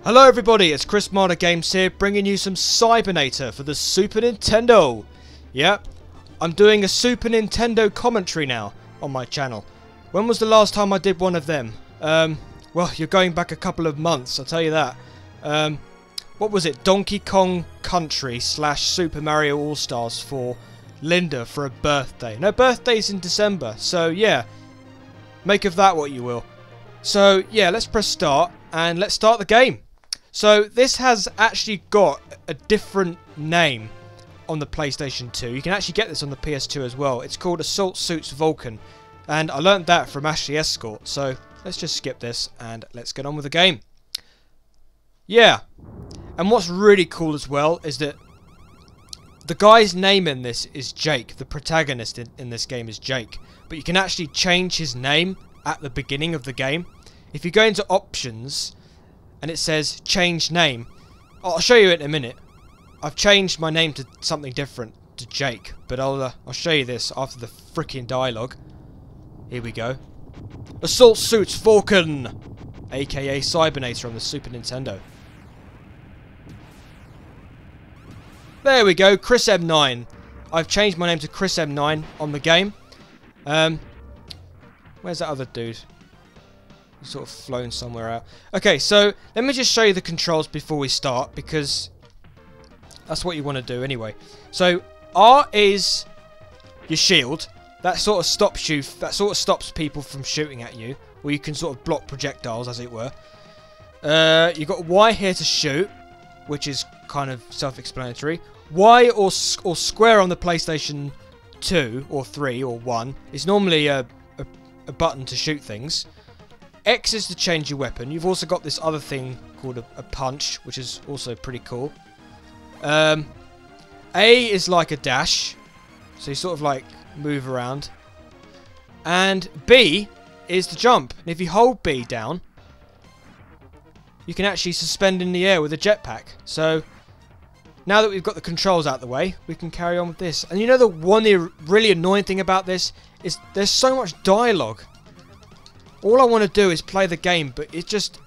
Hello everybody, it's Chris Marder Games here, bringing you some Cybernator for the Super Nintendo. Yep, I'm doing a Super Nintendo commentary now on my channel. When was the last time I did one of them? Well, you're going back a couple of months, I'll tell you that. What was it? Donkey Kong Country / Super Mario All-Stars for Linda for a birthday. No, birthday's in December, so yeah, make of that what you will. So yeah, let's press start and let's start the game. So this has actually got a different name on the PlayStation 2. You can actually get this on the PS2 as well. It's called Suits Valken, and I learned that from Ashley Escort. So let's just skip this and let's get on with the game. Yeah, and what's really cool as well is that the guy's name in this is Jake. The protagonist in this game is Jake, but you can actually change his name at the beginning of the game. If you go into options and it says change name, I'll show you it in a minute. I've changed my name to something different, to Jake, but I'll show you this after the freaking dialogue. Here we go. Assault Suits Valken, aka Cybernator on the Super Nintendo. There we go, Chris M9. I've changed my name to Chris M9 on the game. Where's that other dude? He's sort of flown somewhere out. Okay, so let me just show you the controls before we start, because that's what you want to do anyway. So R is your shield. That sort of stops you. That sort of stops people from shooting at you, or you can sort of block projectiles, as it were. You've got Y here to shoot, which is kind of self-explanatory. Y or square on the PlayStation 2 or 3 or 1 is normally a button to shoot things. X is to change your weapon. You've also got this other thing called a punch, which is also pretty cool. A is like a dash, so you sort of like move around. And B is to jump. And if you hold B down, you can actually suspend in the air with a jetpack. So now that we've got the controls out of the way, we can carry on with this. And you know, the really annoying thing about this is there's so much dialogue. All I want to do is play the game, but it's just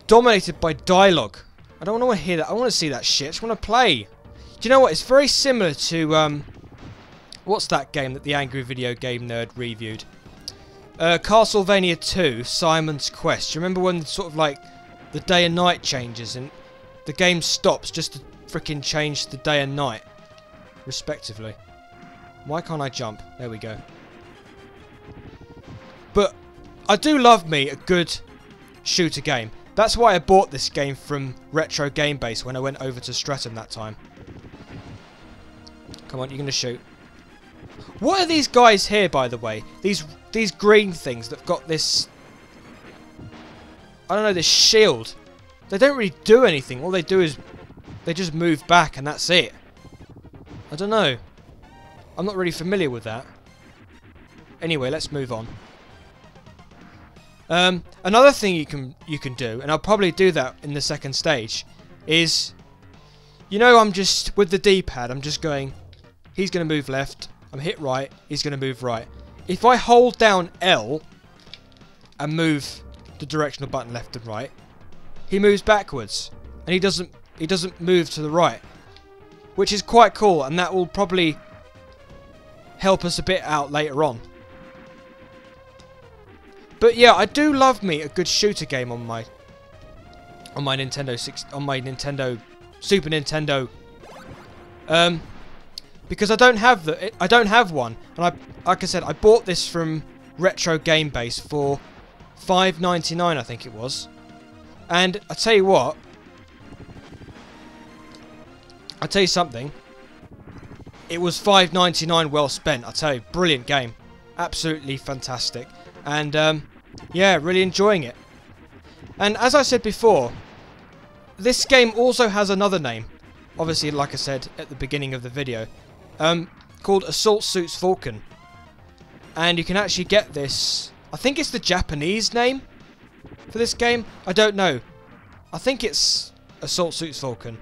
dominated by dialogue. I don't want to hear that. I want to see that shit. I just want to play. Do you know what? It's very similar to what's that game that the Angry Video Game Nerd reviewed? Castlevania 2, Simon's Quest. Do you remember when sort of like the day and night changes and the game stops just to freaking change the day and night, respectively? Why can't I jump? There we go. But I do love me a good shooter game. That's why I bought this game from Retro Game Base when I went over to Streatham that time. Come on, you're gonna shoot. What are these guys here, by the way? These green things that've got this, I don't know, this shield. They don't really do anything. All they do is they just move back and that's it. I don't know. I'm not really familiar with that. Anyway, let's move on. Another thing you can do, and I'll probably do that in the second stage, is, you know, I'm just with the D-pad. I'm just going. He's going to move left. I'm hit right. He's going to move right. If I hold down L and move the directional button left and right, he moves backwards, and he doesn't move to the right, which is quite cool, and that will probably help us a bit out later on. But yeah, I do love me a good shooter game on my Nintendo Super Nintendo, because I don't have one, and like I said, I bought this from Retro Game Base for $5.99, I think it was. And I tell you what, I'll tell you something. It was $5.99 well spent. I tell you, brilliant game, absolutely fantastic. And yeah, really enjoying it. And as I said before, this game also has another name, obviously, like I said at the beginning of the video, called Assault Suits Valken. And you can actually get this, I think it's the Japanese name for this game. I don't know. I think it's Assault Suits Valken.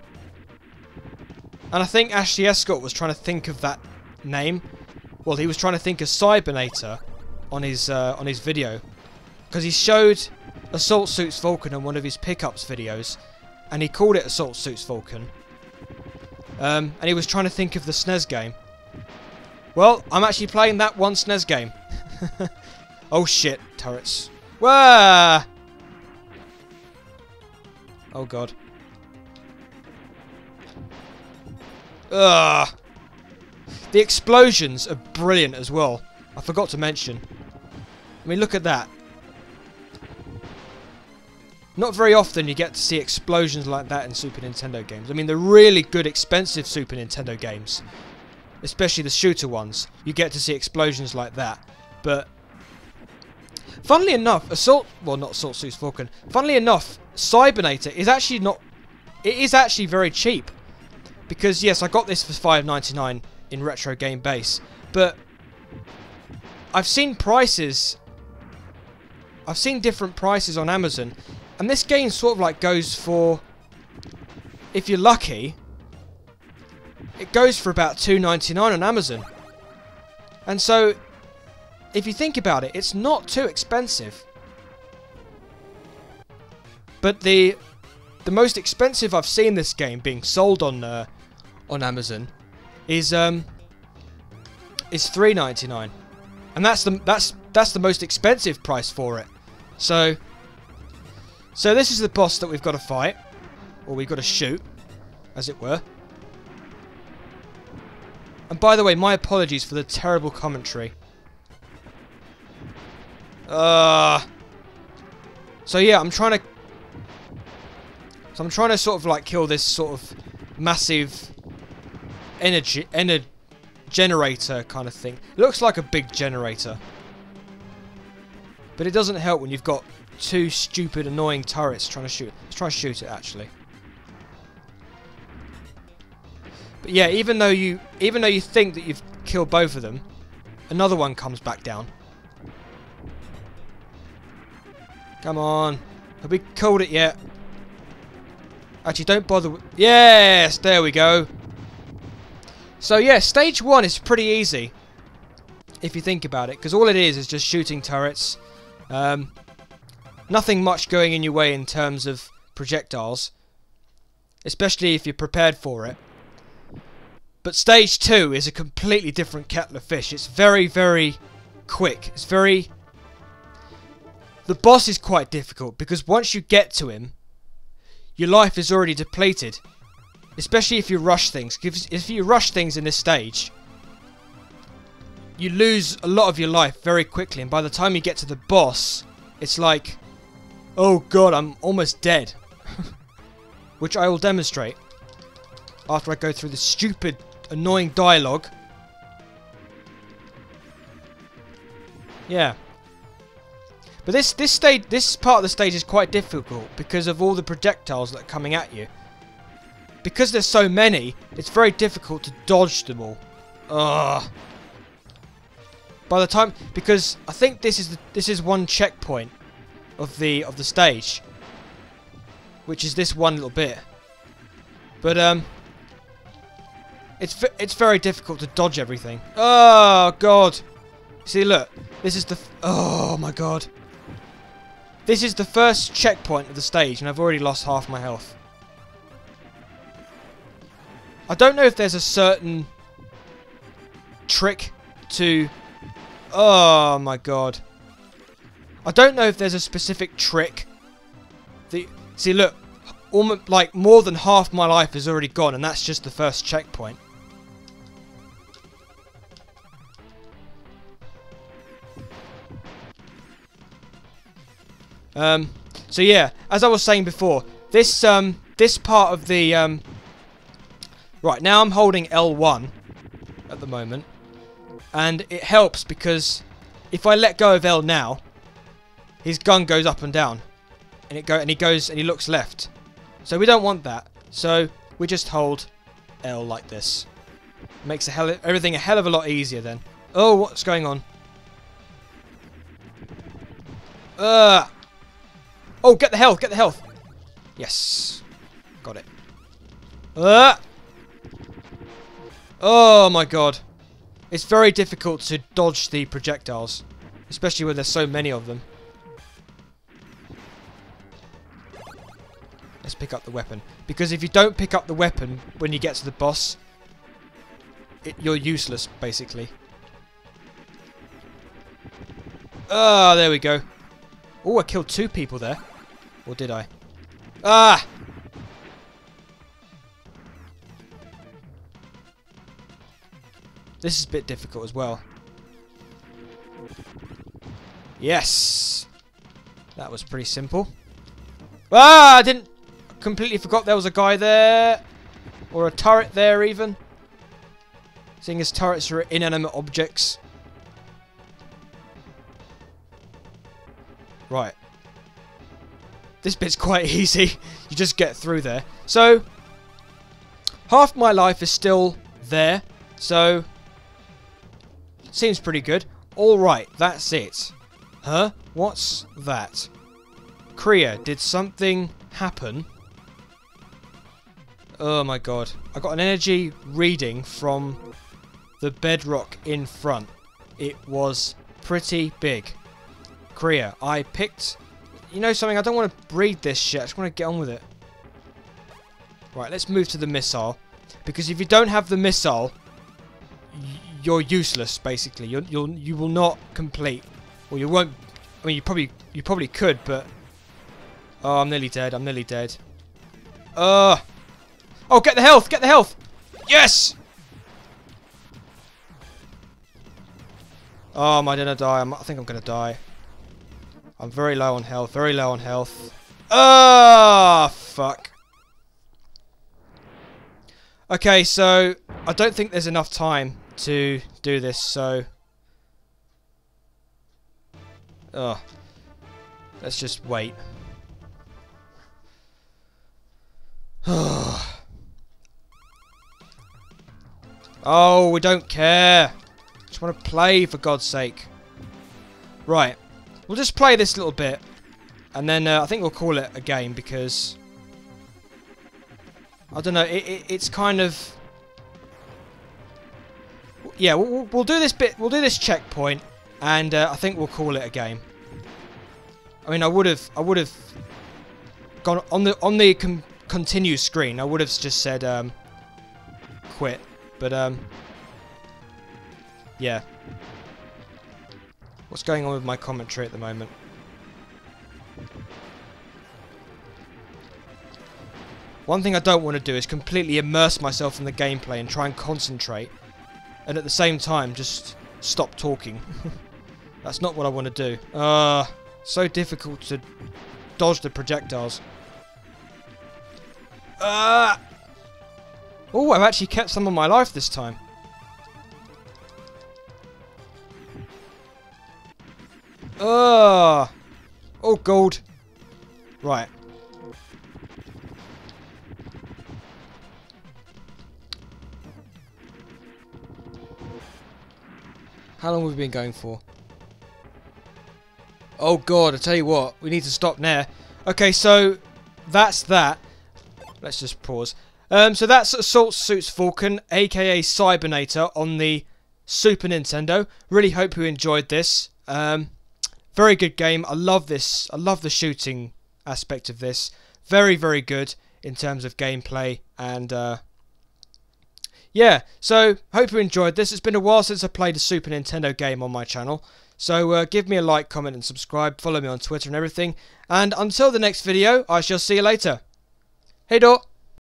And I think Ashley Escort was trying to think of that name. Well, he was trying to think of Cybernator on his video, because he showed Assault Suits Valken on one of his pickups videos, and he called it Assault Suits Valken. And he was trying to think of the SNES game. Well, I'm actually playing that one SNES game. Oh shit, turrets. Wah! Oh god. Ugh. The explosions are brilliant as well. I forgot to mention. I mean, look at that. Not very often you get to see explosions like that in Super Nintendo games. I mean, the really good, expensive Super Nintendo games, especially the shooter ones, you get to see explosions like that. But funnily enough, not Assault Suits Valken. Funnily enough, Cybernator is actually not. It is actually very cheap, because yes, I got this for $5.99 in Retro Game Base, but I've seen prices. I've seen different prices on Amazon, and this game sort of like goes for, if you're lucky, it goes for about $2.99 on Amazon. And so, if you think about it, it's not too expensive. But the most expensive I've seen this game being sold on Amazon is $3.99, and that's the most expensive price for it. So this is the boss that we've got to fight, or we've got to shoot, as it were. And by the way, my apologies for the terrible commentary. So yeah, I'm trying to sort of like kill this sort of massive energy generator kind of thing. It looks like a big generator, but it doesn't help when you've got two stupid, annoying turrets trying to shoot. Let's try and shoot it actually. But yeah, even though you think that you've killed both of them, another one comes back down. Come on, have we killed it yet? Actually, don't bother. Yes, there we go. So yeah, stage 1 is pretty easy, if you think about it, because all it is just shooting turrets. Nothing much going in your way in terms of projectiles, especially if you're prepared for it. But stage 2 is a completely different kettle of fish. It's very, very quick. The boss is quite difficult, because once you get to him, your life is already depleted. Especially if you rush things. If you rush things in this stage, you lose a lot of your life very quickly, and by the time you get to the boss, it's like, oh god, I'm almost dead. Which I will demonstrate after I go through the stupid, annoying dialogue. Yeah. But this part of the stage is quite difficult because of all the projectiles that are coming at you. Because there's so many, it's very difficult to dodge them all. Ugh. By the time, because I think this is one checkpoint of the stage, which is this one little bit. But it's very difficult to dodge everything. Oh god. See, look, this is the oh my god. This is the first checkpoint of the stage, and I've already lost half my health. I don't know if there's a certain trick to... Oh my god. I don't know if there's a specific trick. See, look, almost like more than half my life is already gone, and that's just the first checkpoint. So yeah, as I was saying before, this part of the right now I'm holding L1 at the moment, and it helps because if I let go of L now, his gun goes up and down, and he looks left. So we don't want that. So we just hold L like this. Makes everything a hell of a lot easier then. Oh, what's going on? Oh, get the health, get the health. Yes. Got it. Oh my god. It's very difficult to dodge the projectiles, especially when there's so many of them. Let's pick up the weapon. Because if you don't pick up the weapon when you get to the boss, you're useless, basically. Ah, there we go. Oh, I killed 2 people there. Or did I? Ah! This is a bit difficult as well. Yes! That was pretty simple. Ah! I didn't... completely forgot there was a guy there. Or a turret there, even. Seeing as turrets are inanimate objects. Right. This bit's quite easy. You just get through there. So, half my life is still there. So, seems pretty good. Alright, that's it. Huh? What's that? Kriya, did something happen? Oh my god. I got an energy reading from the bedrock in front. It was pretty big. Kriya, I picked... You know something? I don't want to breed this shit. I just want to get on with it. Right, let's move to the missile. Because if you don't have the missile, you're useless, basically. You will not complete. Or you won't... I mean, you probably could, but... Oh, I'm nearly dead. I'm nearly dead. Oh, get the health! Get the health! Yes! Oh, am I gonna die? I think I'm gonna die. I'm very low on health. Very low on health. Ah, fuck. Okay, so I don't think there's enough time to do this, so... Oh. Let's just wait. Oh, we don't care. Just want to play, for God's sake. Right. We'll just play this little bit. And then I think we'll call it a game because... I don't know, it's kind of... Yeah, we'll do this bit, we'll do this checkpoint. And I think we'll call it a game. I mean, I would have gone on the continue screen. I would have just said quit, but yeah. What's going on with my commentary at the moment? One thing I don't want to do is completely immerse myself in the gameplay and try and concentrate, and at the same time just stop talking. That's not what I want to do. So difficult to dodge the projectiles. Oh, I've actually kept some of my life this time. Oh, gold. Right. How long have we been going for? Oh god, I tell you what, we need to stop now. Okay, so that's that. Let's just pause. So that's Suits Valken, aka Cybernator, on the Super Nintendo. Really hope you enjoyed this. Very good game. I love this. I love the shooting aspect of this. Very, very good in terms of gameplay. And yeah, so hope you enjoyed this. It's been a while since I played a Super Nintendo game on my channel. So give me a like, comment and subscribe. Follow me on Twitter and everything. And until the next video, I shall see you later. Hey, Dot.